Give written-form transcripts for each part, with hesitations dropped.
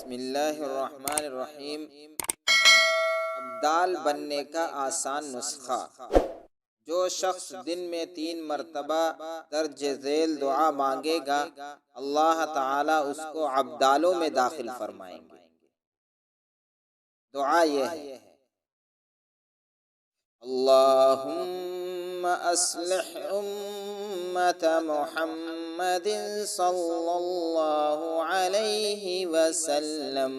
بسم اللہ الرحمن الرحیم۔ ابدال بننے کا آسان نسخہ۔ جو شخص دن میں 3 مرتبہ درج ذیل دعا مانگے گا، اللہ تعالیٰ اس کو ابدالوں میں داخل فرمائیں گے۔ دعا یہ ہے: اللہم اصلح امت محمد صلی اللہ علیہ وسلم،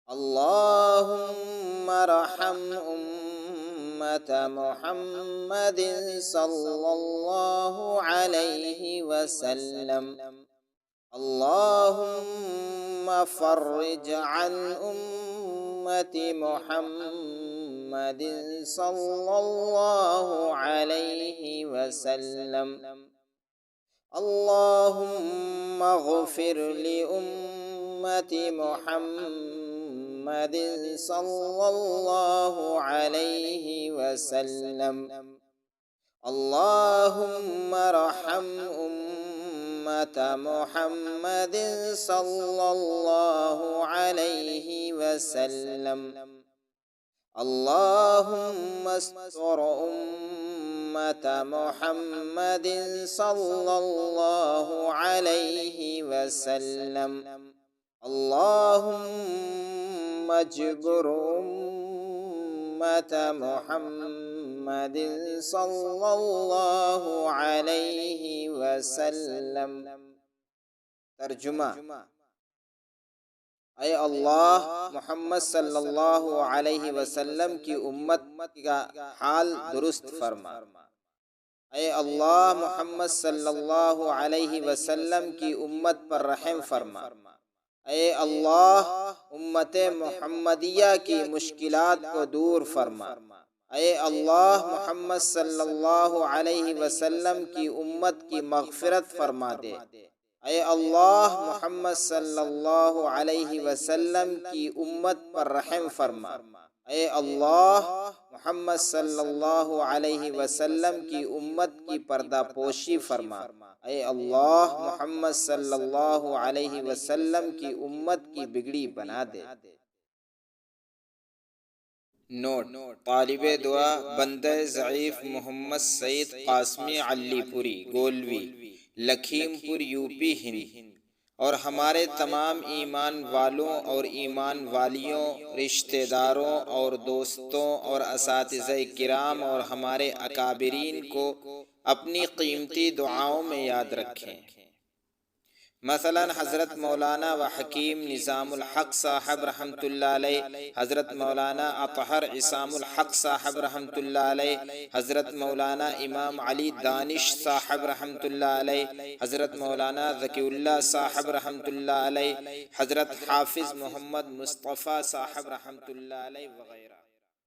اللہم ارحم امت محمد صلی اللہ علیہ وسلم، اللہم فرج عن امت محمد صلی اللہ علیہ وسلم، اللہم اغفر لأمت محمد صلی اللہ علیہ وسلم، اللہم ارحم امت محمد صلی اللہ علیہ وسلم، اللہم استر امت محمد صلی اللہ علیہ وسلم، اللہم اجبر امت محمد صلی اللہ علیہ وسلم۔ ترجمہ: اے اللہ، محمد صلی اللہ علیہ وسلم کی امت کا حال درست فرما۔ اے اللہ، محمد صلی اللہ علیہ وسلم کی امت پر رحم فرما۔ اے اللہ، امت محمدیہ کی مشکلات کو دور فرما۔ اے اللہ، محمد صلی اللہ علیہ وسلم کی امت کی مغفرت فرما دے۔ اے اللہ، محمد صلی اللہ علیہ وسلم کی امت پر رحم فرما۔ اے اللہ، محمد صلی اللہ علیہ وسلم کی امت کی پردہ پوشی فرما۔ اے اللہ، محمد صلی اللہ علیہ وسلم کی امت کی بگڑی بنا دے۔ نوٹ: طالب دعا بندہ ضعیف محمد سعید قاسمی علی پوری گولوی، لکھیم پور، یو پی، ہند، اور ہمارے تمام ایمان والوں اور ایمان والیوں، رشتہ داروں اور دوستوں اور اساتذہ کرام اور ہمارے اکابرین کو اپنی قیمتی دعاؤں میں یاد رکھیں۔ مثلا حضرت مولانا و حکیم نظام الحق صاحب رحمۃ اللہ علیہ، حضرت مولانا اطہر عصام الحق صاحب رحمۃ اللہ علیہ، حضرت مولانا امام علی دانش صاحب رحمۃ اللہ علیہ، حضرت مولانا ذکی اللہ صاحب رحمۃ اللہ علیہ، حضرت حافظ محمد مصطفیٰ صاحب رحمۃ اللہ علیہ وغیرہ۔